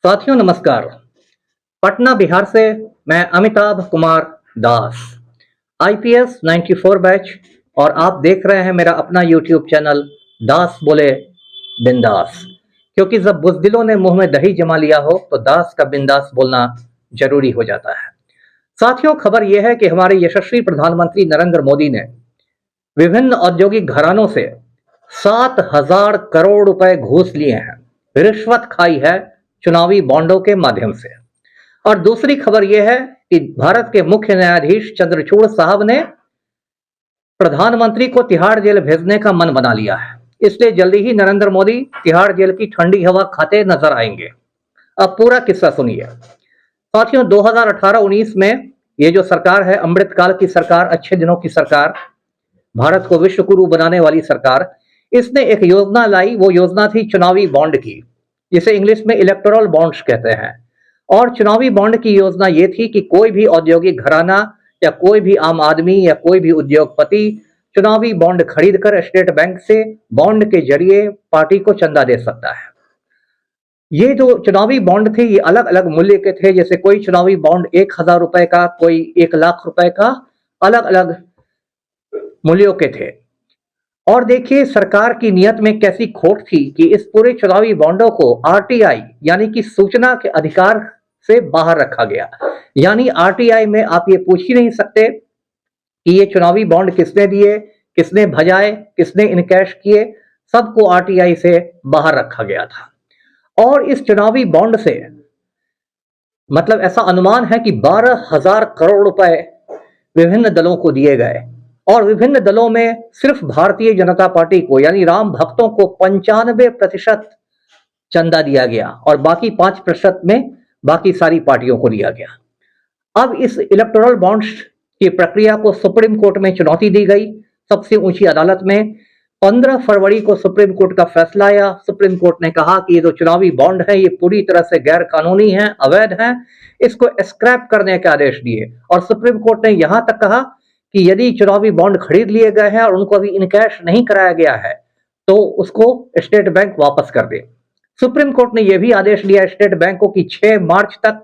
साथियों नमस्कार। पटना बिहार से मैं अमिताभ कुमार दास, आईपीएस 94 बैच, और आप देख रहे हैं मेरा अपना यूट्यूब चैनल दास बोले बिंदास। क्योंकि जब बुज़दिलों ने मुंह में दही जमा लिया हो तो दास का बिंदास बोलना जरूरी हो जाता है। साथियों, खबर यह है कि हमारे यशस्वी प्रधानमंत्री नरेंद्र मोदी ने विभिन्न औद्योगिक घरानों से 7,000 करोड़ रुपए घूस लिए हैं, रिश्वत खाई है चुनावी बॉन्डों के माध्यम से। और दूसरी खबर यह है कि भारत के मुख्य न्यायाधीश चंद्रचूड़ साहब ने प्रधानमंत्री को तिहाड़ जेल भेजने का मन बना लिया है। इसलिए जल्दी ही नरेंद्र मोदी तिहाड़ जेल की ठंडी हवा खाते नजर आएंगे। अब पूरा किस्सा सुनिए। साथियों, 2018-19 में ये जो सरकार है, अमृतकाल की सरकार, अच्छे दिनों की सरकार, भारत को विश्व गुरु बनाने वाली सरकार, इसने एक योजना लाई। वो योजना थी चुनावी बॉन्ड की, जिसे इंग्लिश में इलेक्टोरल बॉन्ड्स कहते हैं। और चुनावी बॉन्ड की योजना ये थी कि कोई भी औद्योगिक घराना या कोई भी आम आदमी या कोई भी उद्योगपति चुनावी बॉन्ड खरीदकर स्टेट बैंक से बॉन्ड के जरिए पार्टी को चंदा दे सकता है। ये जो चुनावी बॉन्ड थे ये अलग अलग मूल्य के थे। जैसे कोई चुनावी बॉन्ड 1,000 रुपए का, कोई 1,00,000 रुपए का, अलग अलग मूल्यों के थे। और देखिए सरकार की नियत में कैसी खोट थी कि इस पूरे चुनावी बॉन्डों को आरटीआई यानी कि सूचना के अधिकार से बाहर रखा गया। यानी आरटीआई में आप ये पूछ ही नहीं सकते कि ये चुनावी बॉन्ड किसने दिए, किसने भजाए, किसने इनकैश किए, सबको आरटीआई से बाहर रखा गया था। और इस चुनावी बॉन्ड से मतलब ऐसा अनुमान है कि 12,000 करोड़ रुपए विभिन्न दलों को दिए गए। और विभिन्न दलों में सिर्फ भारतीय जनता पार्टी को यानी राम भक्तों को 95% चंदा दिया गया और बाकी 5% में बाकी सारी पार्टियों को दिया गया। अब इस इलेक्टोरल बॉन्ड्स की प्रक्रिया को सुप्रीम कोर्ट में चुनौती दी गई, सबसे ऊंची अदालत में। 15 फरवरी को सुप्रीम कोर्ट का फैसला आया। सुप्रीम कोर्ट ने कहा कि ये जो चुनावी बॉन्ड है ये पूरी तरह से गैर कानूनी है, अवैध है, इसको स्क्रैप करने के आदेश दिए। और सुप्रीम कोर्ट ने यहां तक कहा कि यदि चुनावी बॉन्ड खरीद लिए गए हैं और उनको अभी इनकैश नहीं कराया गया है तो उसको स्टेट बैंक वापस कर दे। सुप्रीम कोर्ट ने यह भी आदेश दिया स्टेट बैंक को कि 6 मार्च तक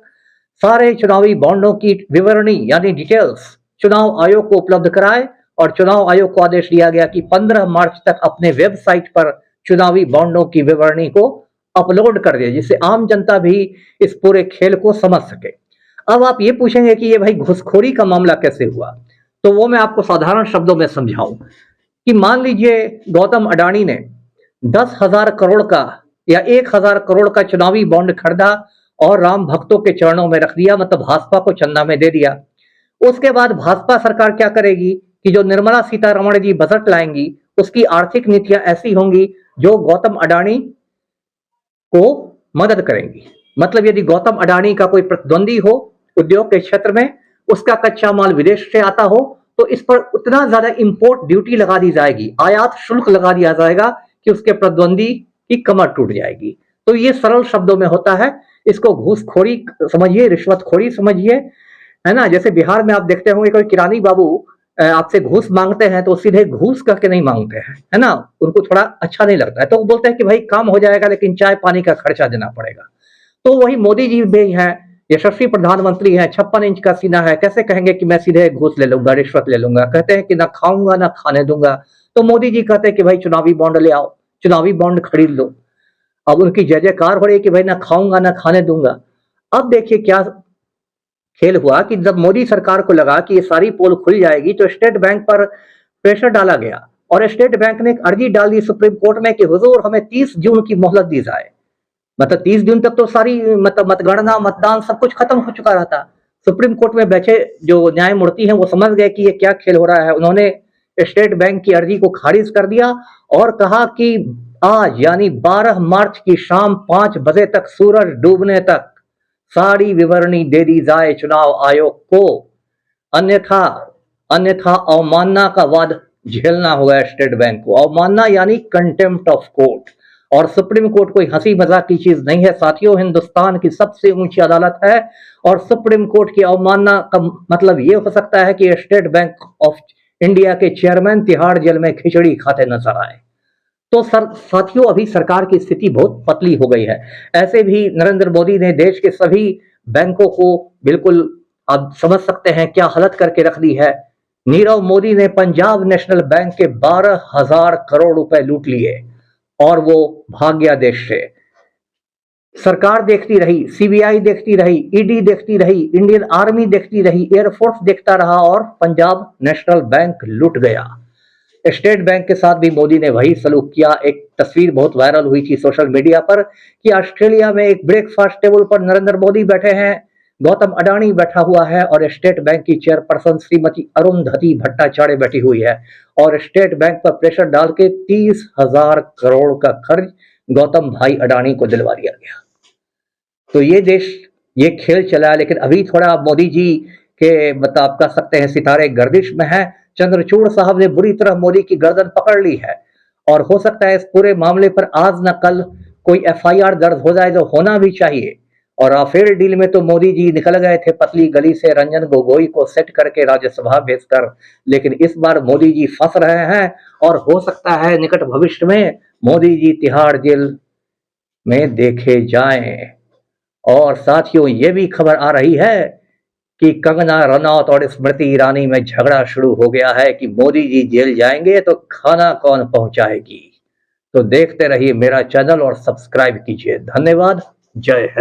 सारे चुनावी बॉन्डों की विवरणी यानी डिटेल्स चुनाव आयोग को उपलब्ध कराए। और चुनाव आयोग को आदेश दिया गया कि 15 मार्च तक अपने वेबसाइट पर चुनावी बॉन्डों की विवरणी को अपलोड कर दे, जिससे आम जनता भी इस पूरे खेल को समझ सके। अब आप ये पूछेंगे कि ये भाई घुसखोरी का मामला कैसे हुआ, तो वो मैं आपको साधारण शब्दों में समझाऊं कि मान लीजिए गौतम अडानी ने 10,000 करोड़ का या 1,000 करोड़ का चुनावी बॉन्ड खरीदा और राम भक्तों के चरणों में रख दिया, मतलब भाजपा को चंदा में दे दिया। उसके बाद भाजपा सरकार क्या करेगी कि जो निर्मला सीतारमण जी बजट लाएंगी उसकी आर्थिक नीतियां ऐसी होंगी जो गौतम अडानी को मदद करेंगी। मतलब यदि गौतम अडानी का कोई प्रतिद्वंदी हो उद्योग के क्षेत्र में, उसका कच्चा माल विदेश से आता हो, तो इस पर उतना ज्यादा इंपोर्ट ड्यूटी लगा दी जाएगी, आयात शुल्क लगा दिया जाएगा कि उसके प्रतिद्वंदी की कमर टूट जाएगी। तो ये सरल शब्दों में होता है, इसको घूसखोरी समझिए, रिश्वतखोरी समझिए, है ना। जैसे बिहार में आप देखते होंगे कोई किरानी बाबू आपसे घूस मांगते हैं तो सीधे घूस करके नहीं मांगते हैं, है ना। उनको थोड़ा अच्छा नहीं लगता है तो वो बोलते हैं कि भाई काम हो जाएगा लेकिन चाय पानी का खर्चा देना पड़ेगा। तो वही मोदी जी भी हैं, यशस्वी प्रधानमंत्री है, 56 इंच का सीना है, कैसे कहेंगे कि मैं सीधे घूस ले लूंगा, रिश्वत ले लूंगा। कहते हैं कि ना खाऊंगा ना खाने दूंगा। तो मोदी जी कहते हैं कि भाई चुनावी बॉन्ड ले आओ, चुनावी बॉन्ड खरीद लो। अब उनकी जय जयकार हो रही कि भाई ना खाऊंगा ना खाने दूंगा। अब देखिए क्या खेल हुआ कि जब मोदी सरकार को लगा कि ये सारी पोल खुल जाएगी तो स्टेट बैंक पर प्रेशर डाला गया और स्टेट बैंक ने एक अर्जी डाल दी सुप्रीम कोर्ट में कि हुजूर हमें 30 जून की मोहलत दी जाए। मतलब 30 जून तक तो सारी मतगणना मतदान सब कुछ खत्म हो चुका रहता। सुप्रीम कोर्ट में बैठे जो न्यायमूर्ति हैं वो समझ गए कि ये क्या खेल हो रहा है। उन्होंने स्टेट बैंक की अर्जी को खारिज कर दिया और कहा कि आज यानी 12 मार्च की शाम 5 बजे तक, सूरज डूबने तक सारी विवरणी दे दी जाए चुनाव आयोग को, अन्यथा अवमानना का वाद झेलना होगा स्टेट बैंक को। अवमानना यानी कंटेम्प्ट ऑफ कोर्ट। और सुप्रीम कोर्ट कोई हंसी मजाक की चीज नहीं है साथियों, हिंदुस्तान की सबसे ऊंची अदालत है। और सुप्रीम कोर्ट की अवमानना का मतलब ये हो सकता है कि स्टेट बैंक ऑफ इंडिया के चेयरमैन तिहाड़ जेल में खिचड़ी खाते नजर आए। तो साथियों, अभी सरकार की स्थिति बहुत पतली हो गई है। ऐसे भी नरेंद्र मोदी ने देश के सभी बैंकों को बिल्कुल, आप समझ सकते हैं क्या हालत करके रख दी है। नीरव मोदी ने पंजाब नेशनल बैंक के 12,000 करोड़ रुपए लूट लिए और वो भाग गया देश से। सरकार देखती रही, सीबीआई देखती रही, ईडी देखती रही, इंडियन आर्मी देखती रही, एयरफोर्स देखता रहा और पंजाब नेशनल बैंक लूट गया। स्टेट बैंक के साथ भी मोदी ने वही सलूक किया। एक तस्वीर बहुत वायरल हुई थी सोशल मीडिया पर कि ऑस्ट्रेलिया में एक ब्रेकफास्ट टेबल पर नरेंद्र मोदी बैठे हैं, गौतम अडानी बैठा हुआ है और स्टेट बैंक की चेयरपर्सन श्रीमती अरुंधति भट्टाचार्य बैठी हुई है और स्टेट बैंक पर प्रेशर डाल के 30,000 करोड़ का खर्च गौतम भाई अडानी को दिलवा दिया गया। तो ये देश, ये खेल चला, लेकिन अभी थोड़ा मोदी जी के मतलब आप कह सकते हैं सितारे गर्दिश में है। चंद्रचूड़ साहब ने बुरी तरह मोदी की गर्दन पकड़ ली है और हो सकता है इस पूरे मामले पर आज न कल कोई एफआईआर दर्ज हो जाए, जो होना भी चाहिए। और राफेल डील में तो मोदी जी निकल गए थे पतली गली से रंजन गोगोई को सेट करके राज्यसभा भेजकर, लेकिन इस बार मोदी जी फंस रहे हैं और हो सकता है निकट भविष्य में मोदी जी तिहाड़ जेल में देखे जाएं। और साथियों, ये भी खबर आ रही है कि कंगना रनौत और स्मृति ईरानी में झगड़ा शुरू हो गया है कि मोदी जी जेल जाएंगे तो खाना कौन पहुंचाएगी। तो देखते रहिए मेरा चैनल और सब्सक्राइब कीजिए। धन्यवाद। जय हिंद।